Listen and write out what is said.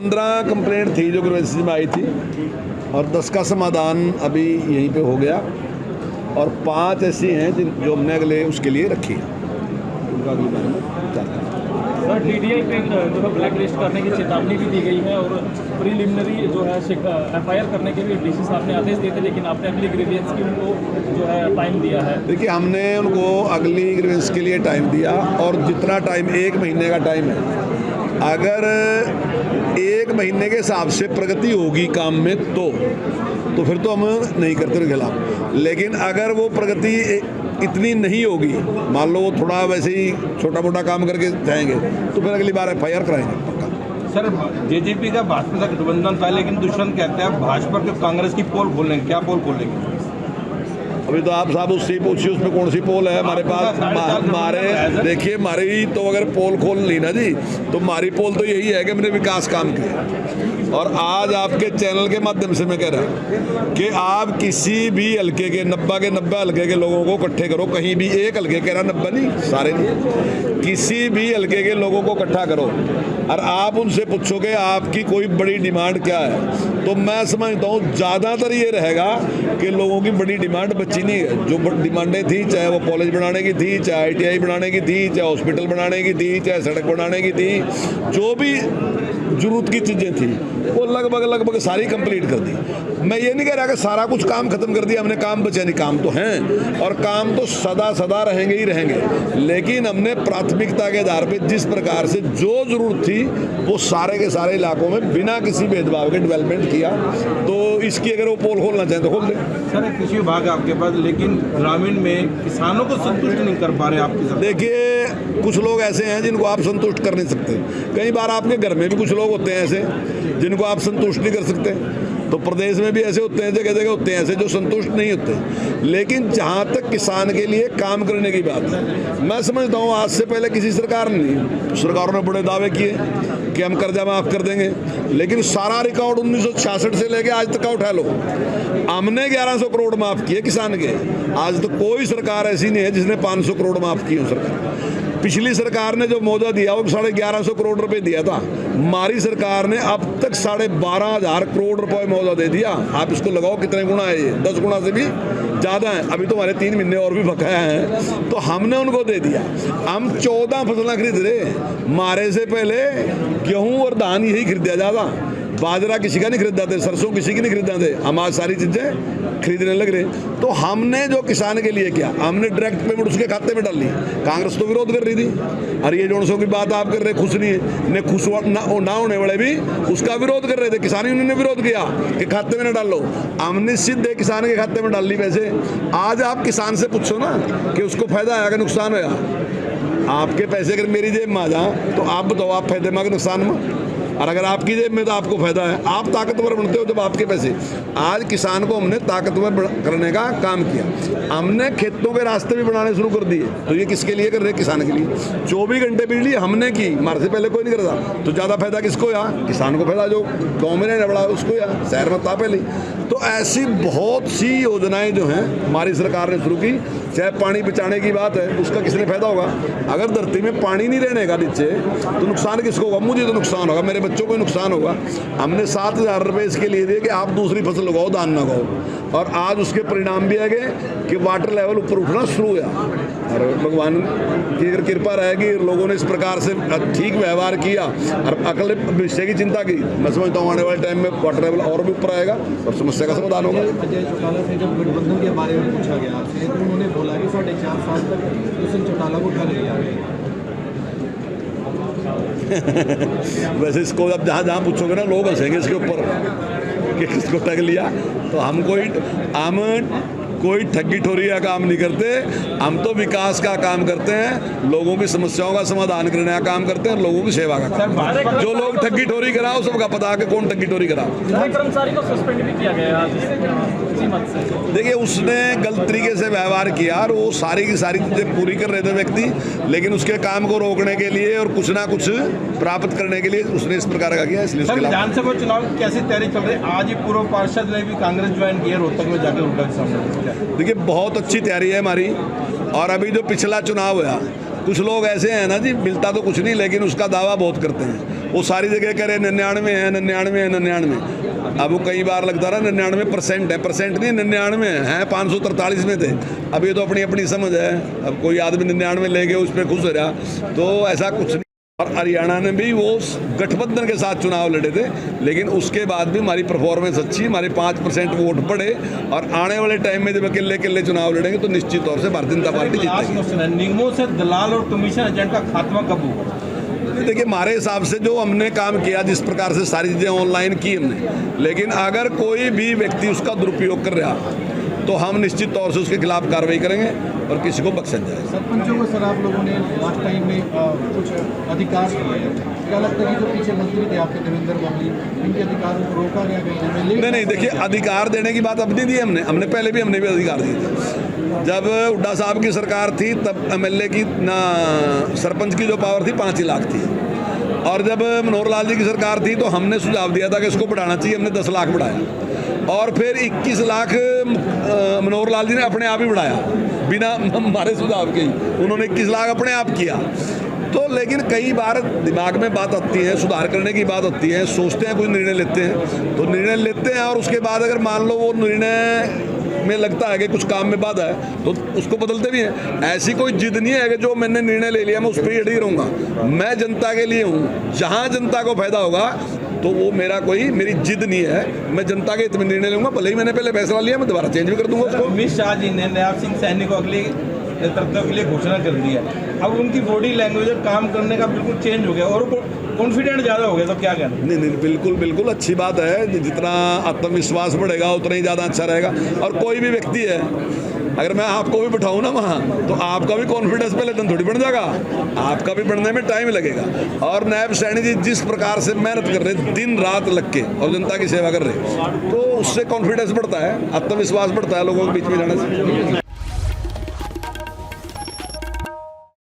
15 complaint थी जो grievances में आई थी और 10 का समाधान अभी यहीं पे हो गया और 5 ऐसी हैं जो हमने अगले उसके लिए रखी है, उनका अगले बारे में विचार करें। सर डीडीआई पे जो है ब्लैक लिस्ट करने की चेतावनी भी दी गई है और प्रीलिमिनरी जो है एफआईआर करने के लिए डीसी साहब ने आदेश दिए थे, लेकिन आपने अगली ग्रीवेंस की उनको जो है टाइम दिया है। देखिए हमने उनको अगली ग्रीवेंस के लिए टाइम दिया और जितना टाइम 1 महीने का टाइम है, अगर 1 महीने के हिसाब से प्रगति होगी काम में तो फिर तो हम नहीं करते उनके खिलाफ। लेकिन अगर वो प्रगति इतनी नहीं होगी, मान लो वो थोड़ा वैसे ही छोटा मोटा काम करके जाएंगे, तो फिर अगली बार एफआईआर कराएंगे पक्का। सर जेजेपी का भाजपा का गठबंधन था, लेकिन दुष्यंत कहते हैं भाजपा के कांग्रेस की पोल खोलेंगे, क्या पोल खोलेंगे? अभी तो आप साहब उससे पूछिए उसमें कौन सी पोल है हमारे पास। हमारे देखिए हमारी तो अगर पोल खोल ली ना जी, तो हमारी पोल तो यही है कि हमने विकास काम किया। और आज आपके चैनल के माध्यम से मैं कह रहा हूँ कि आप किसी भी हल्के के 90 के 90 हल्के के लोगों को इकट्ठे करो, कहीं भी एक हल्के कह रहा 90 नहीं, सारे नहीं, किसी भी हल्के के लोगों को इकट्ठा करो और आप उनसे पूछोगे आपकी कोई बड़ी डिमांड क्या है, तो मैं समझता हूँ ज़्यादातर ये रहेगा कि लोगों की बड़ी डिमांड बची नहीं है। जो डिमांडें थी, चाहे वो कॉलेज बनाने की थी, चाहे आईटीआई बनाने की थी, चाहे हॉस्पिटल बनाने की थी, चाहे सड़क बनाने की थी, जो भी जरूरत की चीज़ें थी वो लगभग सारी कंप्लीट कर दी। मैं ये नहीं कह रहा कि सारा कुछ काम खत्म कर दिया हमने, काम बचे नहीं, काम तो हैं और काम तो सदा रहेंगे ही रहेंगे, लेकिन हमने प्राथमिकता के आधार पे जिस प्रकार से जो जरूरत थी वो सारे के सारे इलाकों में बिना किसी भेदभाव के डेवलपमेंट किया। तो इसकी अगर वो पोल खोलना चाहें तो खोल दें। सर कृषि विभाग है आपके पास, लेकिन ग्रामीण में किसानों को संतुष्ट नहीं कर पा रहे आपके साथ। देखिए कुछ लोग ऐसे हैं जिनको आप संतुष्ट कर नहीं सकते। कई बार आपके घर में भी कुछ लोग होते हैं ऐसे जिनको आप संतुष्ट नहीं कर सकते, तो प्रदेश में भी ऐसे होते हैं, जगह जगह होते हैं ऐसे जो संतुष्ट नहीं होते। लेकिन जहाँ तक किसान के लिए काम करने की बात है, मैं समझता हूँ आज से पहले किसी सरकारों ने बड़े दावे किए कि हम कर्जा माफ कर देंगे, लेकिन सारा रिकॉर्ड 1966 से लेके आज तक का उठा लो, हमने 1100 करोड़ माफ किए किसान के। आज तक कोई सरकार ऐसी नहीं है जिसने 500 करोड़ माफ किए हो। सरकार पिछली सरकार ने जो मुआवजा दिया वो 1150 करोड़ रुपए दिया था, हमारी सरकार ने अब तक 12,500 करोड़ रुपए मुआवजा दे दिया। आप इसको लगाओ कितने गुना है, ये 10 गुना से भी ज़्यादा है। अभी तो हमारे 3 महीने और भी बकाया हैं, तो हमने उनको दे दिया। हम 14 फसलें खरीद रहे, मारे से पहले गेहूँ और धान यही खरीदा ज़्यादा, बाजरा किसी का नहीं खरीदा थे, सरसों किसी की नहीं खरीदा थे, हम आज सारी चीज़ें खरीदने लग रहे। तो हमने जो किसान के लिए किया, हमने डायरेक्ट पेमेंट उसके खाते में डाल ली। कांग्रेस तो विरोध कर रही थी, और ये 150 की बात आप कर रहे, खुश नहीं है, ने खुश ना होने वाले भी उसका विरोध कर रहे थे। किसान यूनियन ने विरोध किया कि खाते में न डाल लो, हमने सीधे किसान के खाते में डाल ली पैसे। आज आप किसान से पूछो ना कि उसको फायदा आया कि नुकसान होया, आपके पैसे अगर मेरी जेब में आ जाए तो आप बताओ आप फायदे में कि नुकसान में, और अगर आपकी जेब में तो आपको फायदा है। आप ताकतवर बनते हो जब आपके पैसे। आज किसान को हमने ताकतवर करने का काम किया, हमने खेतों के रास्ते भी बनाने शुरू कर दिए। तो ये किसके लिए कर रहे? किसान के लिए। 24 घंटे बिजली हमने की, हमारे से पहले कोई नहीं करता। तो ज़्यादा फायदा किसको या? किसान को फायदा, जो गाँव में रहने वाला उसको या शहर में था पहले। तो ऐसी बहुत सी योजनाएं जो हैं हमारी सरकार ने शुरू की। चाहे पानी बचाने की बात है, उसका किसने फायदा होगा? अगर धरती में पानी नहीं रहने का नीचे तो नुकसान किसको होगा? मुझे तो नुकसान होगा, मेरे बच्चों को नुकसान होगा। हमने 7,000 रुपये इसके लिए दिए कि आप दूसरी फसल उगाओ, धान ना उगाओ, और आज उसके परिणाम भी आ गए कि वाटर लेवल ऊपर उठना शुरू हुआ। और भगवान की अगर कृपा रहेगी, लोगों ने इस प्रकार से ठीक व्यवहार किया और अगले भविष्य की चिंता की, मैं समझता हूँ आने वाले टाइम में वाटर लेवल और भी ऊपर आएगा और समस्या का समाधान होगा। अजय चौटाला से जब गठबंधन के बारे में पूछा गया आपसे, तो उन्होंने बोला कि 4.5 साल तक दुष्यंत चौटाला को ठग लिया। वैसे इसको अब जहाँ पूछोगे ना लोग हंसेंगे इसके ऊपर कि किसको ठग लिया। तो हम कोई ठगी ठोरी का काम नहीं करते, हम तो विकास का काम करते हैं, लोगों की समस्याओं का समाधान करने का काम करते हैं, लोगों की सेवा का काम। जो लोग ठगी ठोरी कराओ सबका पता है कि कौन ठगी ठोरी करा। कर्मचारी को सस्पेंड भी किया गया इसी मत से। देखिए उसने गलत तरीके से व्यवहार किया और वो सारी की सारी चीज़ें पूरी कर रहे थे व्यक्ति, लेकिन उसके काम को रोकने के लिए और कुछ ना कुछ प्राप्त करने के लिए उसने इस प्रकार का किया। इसलिए विधानसभा चुनाव की कैसी तैयारी चल रही है? आज ही पूर्व पार्षद ने भी कांग्रेस ज्वाइन किया, रोहतक में जाकर उनका सामना। देखिए बहुत अच्छी तैयारी है हमारी। और अभी जो पिछला चुनाव हुआ, कुछ लोग ऐसे हैं ना जी, मिलता तो कुछ नहीं लेकिन उसका दावा बहुत करते हैं। वो सारी जगह कह रहे 99 है 99 है 99। अब वो कई बार लगता रहा 99% है, परसेंट नहीं 99 है 543 में थे। अब ये तो अपनी अपनी समझ है, अब कोई आदमी 99 ले गया उस पर खुश हो रहा, तो ऐसा कुछ नहीं। और हरियाणा में भी वो गठबंधन के साथ चुनाव लड़े थे, लेकिन उसके बाद भी हमारी परफॉर्मेंस अच्छी, हमारे 5% वोट पड़े, और आने वाले टाइम में जब अकेले चुनाव लड़ेंगे तो निश्चित तौर से भारतीय जनता पार्टी जीतेगी। निगमों से दलाल और कमीशन एजेंट का खात्मा कब होगा? देखिए, हमारे हिसाब से जो हमने काम किया, जिस प्रकार से सारी चीज़ें ऑनलाइन की हमने, लेकिन अगर कोई भी व्यक्ति उसका दुरुपयोग कर रहा तो हम निश्चित तौर से उसके खिलाफ कार्रवाई करेंगे और किसी को बख्शा जाए। सरपंचों को सर आप लोगों ने लास्ट टाइम में कुछ अधिकार दिए, क्या लगता है कि जो पीछे मंत्री थे आपके देवेंद्र बबली, इनके अधिकारों को रोका गया कहीं? नहीं, देखिए, अधिकार देने की बात अब नहीं दी हमने पहले भी हमने भी अधिकार दिए थे। जब हुड्डा साहब की सरकार थी तब एमएलए की ना सरपंच की जो पावर थी 5 लाख थी, और जब मनोहर लाल जी की सरकार थी तो हमने सुझाव दिया था कि इसको बढ़ाना चाहिए, हमने 10 लाख बढ़ाया, और फिर 21 लाख मनोहर लाल जी ने अपने आप ही बढ़ाया बिना हमारे सुझाव के ही, उन्होंने 21 लाख अपने आप किया। तो लेकिन कई बार दिमाग में बात आती है, सुधार करने की बात आती है, सोचते हैं कोई निर्णय लेते हैं तो निर्णय लेते हैं, और उसके बाद अगर मान लो वो निर्णय में लगता है कि कुछ काम में बाधा है तो उसको बदलते भी हैं। ऐसी कोई जिद नहीं है कि जो मैंने निर्णय ले लिया मैं उस पर ही अड़ी रहूँगा। मैं जनता के लिए हूँ, जहाँ जनता को फायदा होगा तो वो मेरी जिद नहीं है, मैं जनता के हित में निर्णय लूँगा। भले ही मैंने पहले फैसला लिया, मैं दोबारा चेंज भी कर दूंगा उसको। अमित शाह जी ने नयाब सिंह सैनी को अगले नेतृत्व के लिए घोषणा कर दी है, अब उनकी बॉडी लैंग्वेज और काम करने का बिल्कुल चेंज हो गया और कॉन्फिडेंट ज़्यादा हो गया, तो क्या कहना? नहीं, बिल्कुल अच्छी बात है। जितना आत्मविश्वास बढ़ेगा उतना ही ज़्यादा अच्छा रहेगा। और कोई भी व्यक्ति है, अगर मैं आपको भी बिठाऊँ ना वहाँ, तो आपका भी कॉन्फिडेंस पहले दिन थोड़ी बढ़ जाएगा, आपका भी बढ़ने में टाइम लगेगा। और नायब सैनी जी जिस प्रकार से मेहनत कर रहे, दिन रात लग के, और जनता की सेवा कर रहे, तो उससे कॉन्फिडेंस बढ़ता है, आत्मविश्वास बढ़ता है लोगों के बीच में जाने से।